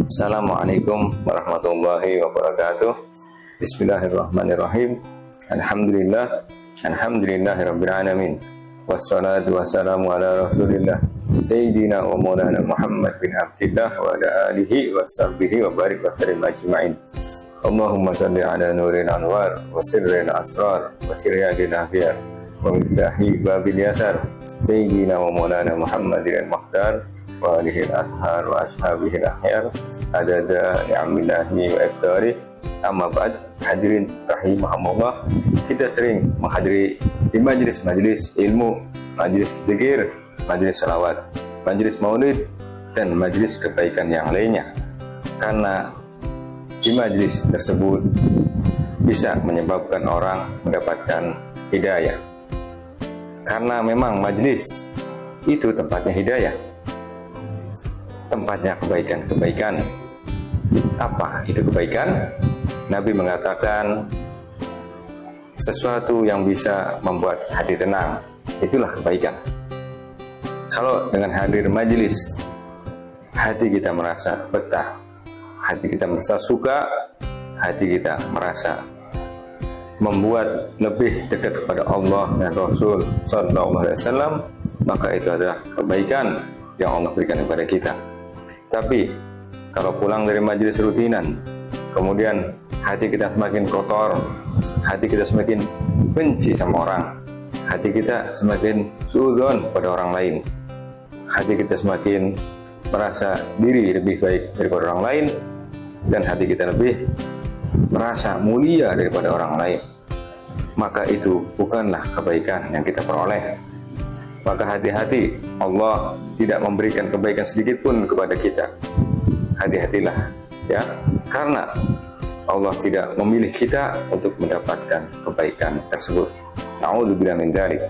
Assalamualaikum warahmatullahi wabarakatuh. Bismillahirrahmanirrahim. Alhamdulillahirabbil alamin. Wassalatu wassalamu ala Rasulillah Sayyidina wa Maulana Muhammad bin Abdillah wa ala alihi wa sahbihi wa barik wa sallim ajma'in. Allahumma salli ala nuril anwar wa sirril asrar wa tiryadil ahyar wa miftahi babil yasar Sayyidina wa Maulana Muhammadin al-Mukhtar wa alihi al-athhar wa ashabihi al-ahyar adada ni'amillahi wa iftari. Amma ba'd, hadirin rahimahumullah, kita sering menghadiri di majlis-majlis ilmu, majlis dzikir, majlis salawat, majlis maulid, dan majlis kebaikan yang lainnya. Karena di majlis tersebut bisa menyebabkan orang mendapatkan hidayah. Karena memang majlis itu tempatnya hidayah, tempatnya kebaikan-kebaikan. Apa itu kebaikan? Nabi mengatakan sesuatu yang bisa membuat hati tenang, itulah kebaikan. Kalau dengan hadir majelis, hati kita merasa betah, hati kita merasa suka, hati kita merasa membuat lebih dekat kepada Allah dan Rasul Sallallahu Alaihi Wasallam, maka itu adalah kebaikan yang Allah berikan kepada kita. Tapi kalau pulang dari majelis rutinan, kemudian hati kita semakin kotor, hati kita semakin benci sama orang, hati kita semakin suudzon pada orang lain, hati kita semakin merasa diri lebih baik daripada orang lain, dan hati kita lebih merasa mulia daripada orang lain, maka itu bukanlah kebaikan yang kita peroleh. Maka hati-hati, Allah tidak memberikan kebaikan sedikit pun kepada kita. Hati-hatilah, ya, karena Allah tidak memilih kita untuk mendapatkan kebaikan tersebut. Na'udzubillah min dzalik.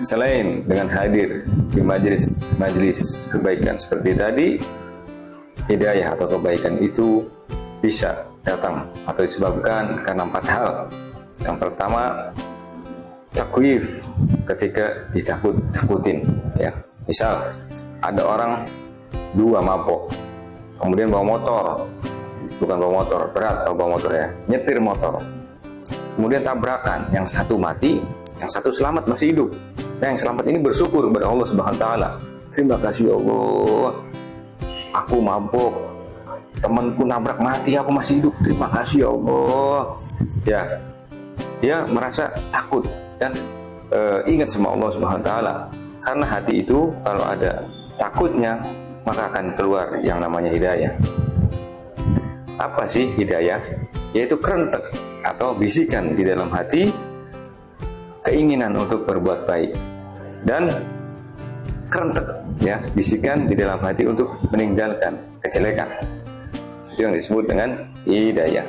Selain dengan hadir di majelis kebaikan seperti tadi, hidayah atau kebaikan itu bisa datang atau disebabkan karena 4 hal. Yang pertama, takwif, ketika ditakut-takutin, ya. Misal ada orang 2 mabok, kemudian bawa motor, bukan bawa motor berat, atau bawa motor, ya, nyetir motor, kemudian tabrakan, yang satu mati, yang satu selamat masih hidup. Nah, yang selamat ini bersyukur kepada Allah Subhanahu wa taala. Terima kasih ya Allah, aku mabok, temanku nabrak mati, aku masih hidup. Terima kasih ya Allah. Ya, dia merasa takut dan ingat sama Allah Subhanahu wa taala. Karena hati itu kalau ada takutnya, maka akan keluar yang namanya hidayah. Apa sih hidayah? Yaitu kerentek atau bisikan di dalam hati, keinginan untuk berbuat baik, dan kerentek, ya, bisikan di dalam hati untuk meninggalkan kejelekan. Itu yang disebut dengan hidayah.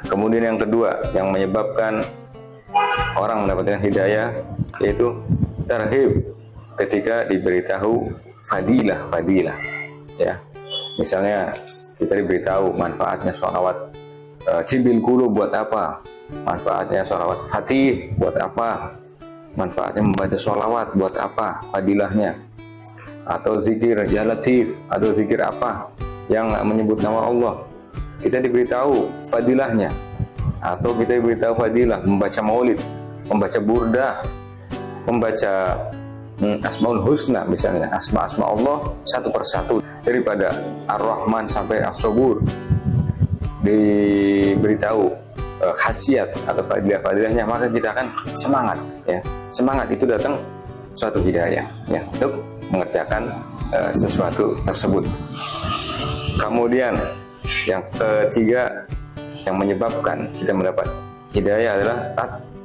Kemudian yang kedua yang menyebabkan orang mendapatkan hidayah yaitu tarhib, ketika diberitahu fadilah, ya. Misalnya kita diberitahu manfaatnya sholawat Jibil Qulub buat apa, manfaatnya sholawat Fatih buat apa, manfaatnya membaca sholawat buat apa, fadilahnya, atau zikir Ya Latif, atau zikir apa yang menyebut nama Allah, kita diberitahu fadilahnya. Atau kita diberitahu fadilah membaca maulid, membaca burdah, membaca Asmaul Husna, misalnya asma-asma Allah satu persatu daripada Ar-Rahman sampai As-Sabur, diberitahu khasiat atau fadilah-fadilahnya, maka kita akan semangat, ya. Semangat itu datang suatu hidayah, ya, untuk mengerjakan sesuatu tersebut. Kemudian yang ketiga yang menyebabkan kita mendapat hidayah adalah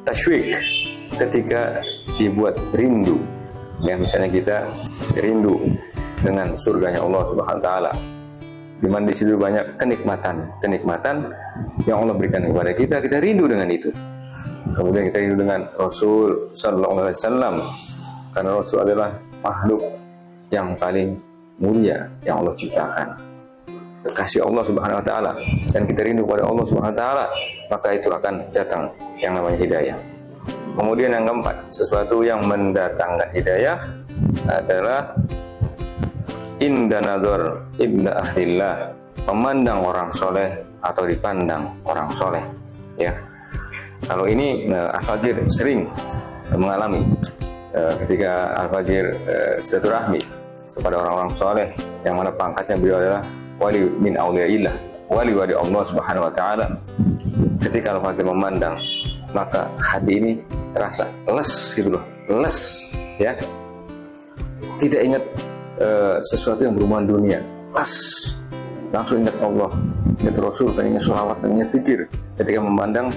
tasywiq, ketika dibuat rindu. Ya, misalnya kita rindu dengan surganya Allah Subhanahu wa taala, di mana di situ banyak kenikmatan yang Allah berikan kepada kita, kita rindu dengan itu. Kemudian kita rindu dengan Rasul Sallallahu Alaihi Wasallam, karena Rasul adalah makhluk yang paling mulia yang Allah ciptakan, kekasih Allah Subhanahu wa taala, dan kita rindu kepada Allah Subhanahu wa taala, maka itu akan datang yang namanya hidayah. Kemudian yang keempat, sesuatu yang mendatangkan hidayah adalah inda nadhar inda ahlillah, memandang orang soleh atau dipandang orang soleh. Ya, kalau ini Al-Faqir sering mengalami ketika Al-Faqir silaturahmi kepada orang-orang soleh yang mana pangkatnya beliau adalah wali min auliyaillah, wali Allah Subhanahu wa taala. Ketika Al-Faqir memandang, maka hati ini terasa les gitu loh, les ya. Tidak ingat sesuatu yang berhubungan dunia, les, langsung ingat Allah, ingat Rasul, ingat sholawat, ingat zikir ketika memandang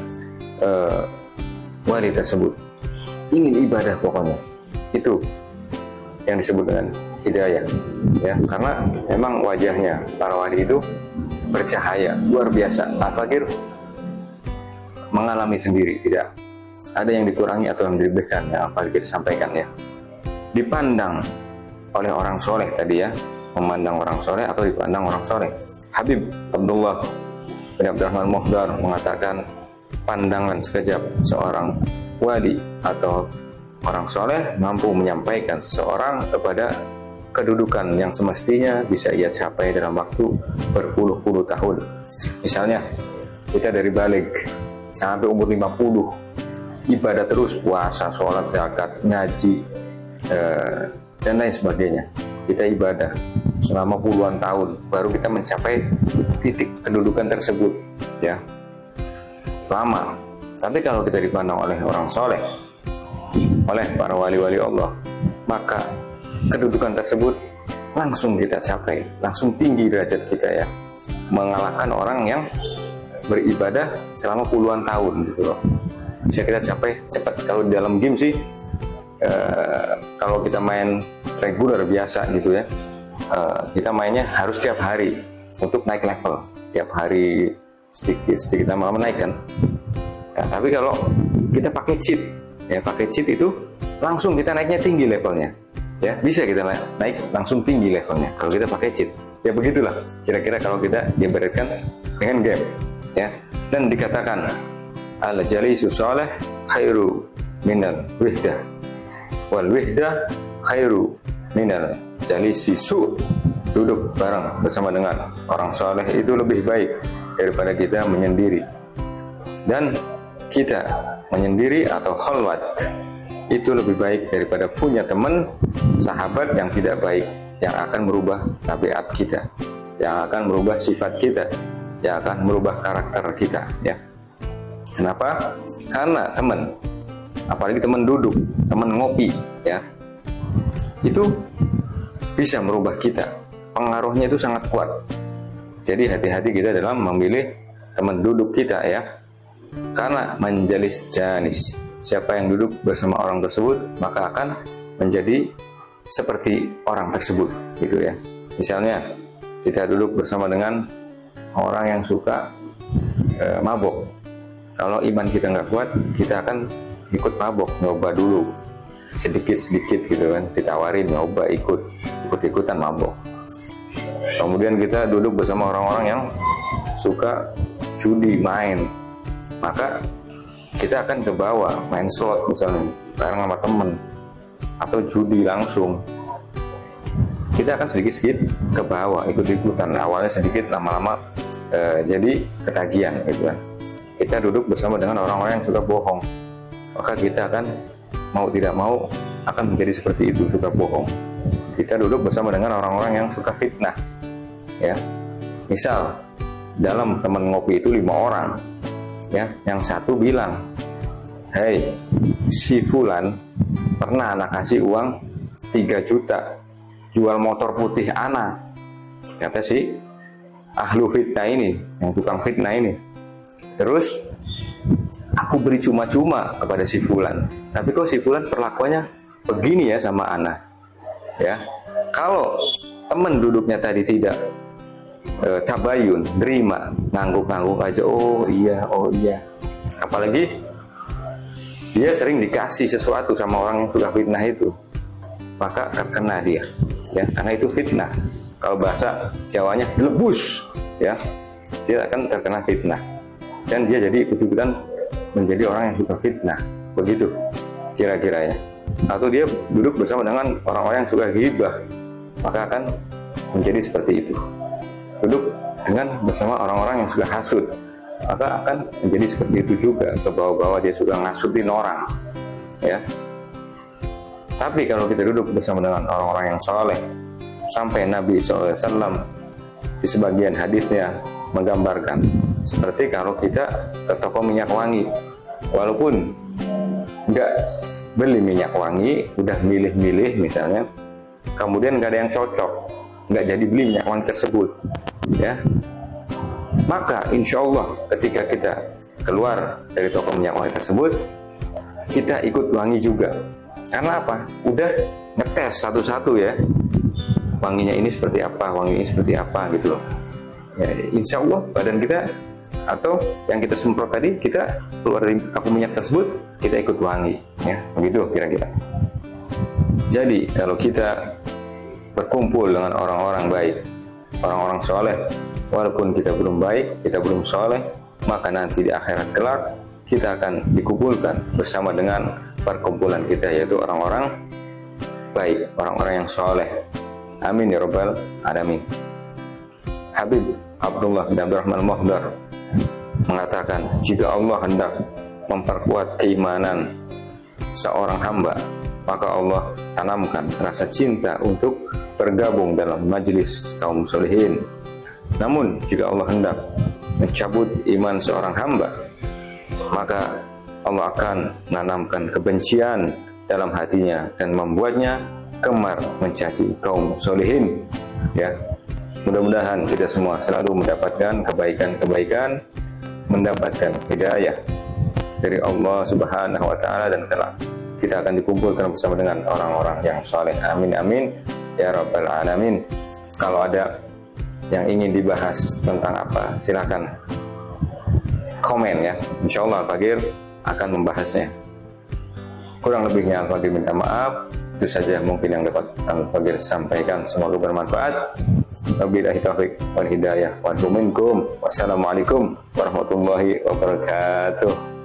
wali tersebut. Ingin ibadah pokoknya. Itu yang disebut dengan hidayah, ya, karena memang wajahnya para wali itu bercahaya luar biasa. Al-Faqir mengalami sendiri, tidak ada yang dikurangi atau yang dilebihkan yang Al-Faqir sampaikan, ya. Dipandang oleh orang soleh tadi, ya, memandang orang soleh atau dipandang orang soleh. Habib Abdullah bin Abdurrahman Muhdar mengatakan, pandangan sekejap seorang wali atau orang soleh mampu menyampaikan seseorang kepada kedudukan yang semestinya bisa ia capai dalam waktu berpuluh-puluh tahun. Misalnya kita dari balik sampai umur 50 ibadah terus, puasa, sholat, zakat, ngaji, dan lain sebagainya. Kita ibadah selama puluhan tahun baru kita mencapai titik kedudukan tersebut, ya, lama. Tapi kalau kita dipandang oleh orang soleh, oleh para wali-wali Allah, maka kedudukan tersebut langsung kita capai, langsung tinggi derajat kita, ya, mengalahkan orang yang beribadah selama puluhan tahun gitu loh. Bisa kita capai cepat. Kalau di dalam game sih, kalau kita main reguler biasa gitu, ya, kita mainnya harus tiap hari untuk naik level, tiap hari sedikit lama-lama naik kan. Ya, tapi kalau kita pakai cheat, ya, pakai cheat itu langsung kita naiknya tinggi levelnya, ya, bisa kita naik langsung tinggi levelnya kalau kita pakai cheat. Ya begitulah kira-kira kalau kita diibaratkan dengan game, ya. Dan dikatakan al jalisu salih khairu minal wihdah wal wihdah khairu minal jalisi su. Duduk bareng bersama dengan orang saleh itu lebih baik daripada kita menyendiri. Dan kita menyendiri atau khalwat itu lebih baik daripada punya teman sahabat yang tidak baik, yang akan merubah tabiat kita, yang akan merubah sifat kita, yang akan merubah karakter kita, ya. Kenapa? Karena teman, apalagi teman duduk, teman ngopi, ya, itu bisa merubah kita. Pengaruhnya itu sangat kuat. Jadi hati-hati kita dalam memilih teman duduk kita, ya. Karena menjalis janis, siapa yang duduk bersama orang tersebut maka akan menjadi seperti orang tersebut, gitu, ya. Misalnya kita duduk bersama dengan orang yang suka mabok. Kalau iman kita nggak kuat, kita akan ikut mabok, nyoba dulu sedikit-sedikit gitu kan, ditawarin nyoba ikut-ikutan mabok. Kemudian kita duduk bersama orang-orang yang suka judi, main, maka kita akan ke bawah main slot misalnya bareng sama temen, atau judi langsung. Kita akan sedikit-sedikit ke bawah, ikut-ikutan. Awalnya sedikit, lama-lama jadi ketagihan gitu kan. Kita duduk bersama dengan orang-orang yang suka bohong, maka kita akan mau tidak mau akan menjadi seperti itu, suka bohong. Kita duduk bersama dengan orang-orang yang suka fitnah, ya. Misal dalam teman ngopi itu 5 orang, ya, yang satu bilang, "Hei, si Fulan pernah anak kasih uang 3 juta jual motor putih anak," kata si ahlu fitnah ini, yang tukang fitnah ini. "Terus aku beri cuma-cuma kepada si Fulan, tapi kok si Fulan perlakuannya begini ya sama anak." Ya, kalau teman duduknya tadi tidak tabayun, nerima, ngangguk-ngangguk aja, oh iya. Apalagi dia sering dikasih sesuatu sama orang yang suka fitnah itu, maka terkena dia, ya, karena itu fitnah. Kalau bahasa Jawanya lebus, ya, dia akan terkena fitnah dan dia jadi ikut-ikutan menjadi orang yang suka fitnah, begitu kira-kiranya. Atau dia duduk bersama dengan orang-orang yang suka ghibah, maka akan menjadi seperti itu. Duduk dengan bersama orang-orang yang suka hasud, maka akan menjadi seperti itu juga, ke bawah-bawah dia suka ngasutin orang, ya. Tapi kalau kita duduk bersama dengan orang-orang yang soleh, sampai Nabi SAW di sebagian hadisnya menggambarkan seperti kalau kita ke toko minyak wangi, walaupun nggak beli minyak wangi, udah milih-milih misalnya, kemudian nggak ada yang cocok, nggak jadi beli minyak wangi tersebut, ya, maka insya Allah ketika kita keluar dari toko minyak wangi tersebut, kita ikut wangi juga. Karena apa? Udah ngetes satu-satu, ya, wanginya ini seperti apa, wangi ini seperti apa gitu loh. Ya, insya Allah badan kita atau yang kita semprot tadi, kita keluar dari toko minyak tersebut, kita ikut wangi, ya, begitu kira-kira. Jadi kalau kita berkumpul dengan orang-orang baik, orang-orang soleh, walaupun kita belum baik, kita belum soleh, maka nanti di akhirat kelak kita akan dikumpulkan bersama dengan perkumpulan kita, yaitu orang-orang baik, orang-orang yang soleh. Amin ya rabbal alamin. Habib Abdullah bin Abdurrahman Muhdar mengatakan, jika Allah hendak memperkuat keimanan seorang hamba, maka Allah tanamkan rasa cinta untuk bergabung dalam majelis kaum solihin. Namun jika Allah hendak mencabut iman seorang hamba, maka Allah akan menanamkan kebencian dalam hatinya dan membuatnya gemar mencaci kaum solihin, ya. Mudah-mudahan kita semua selalu mendapatkan kebaikan-kebaikan, mendapatkan hidayah dari Allah Subhanahu wa Ta'ala, dan kelak kita akan dikumpulkan bersama dengan orang-orang yang saleh. Amin amin ya rabbal alamin. Kalau ada yang ingin dibahas tentang apa, silakan komen, ya. Insyaallah Al-Faqir akan membahasnya. Kurang lebihnya Al-Faqir minta maaf. Itu saja mungkin yang dapat Al-Faqir sampaikan. Semoga bermanfaat. Wabillahi taufiq wal hidayah wa minkum. Wassalamualaikum warahmatullahi wabarakatuh.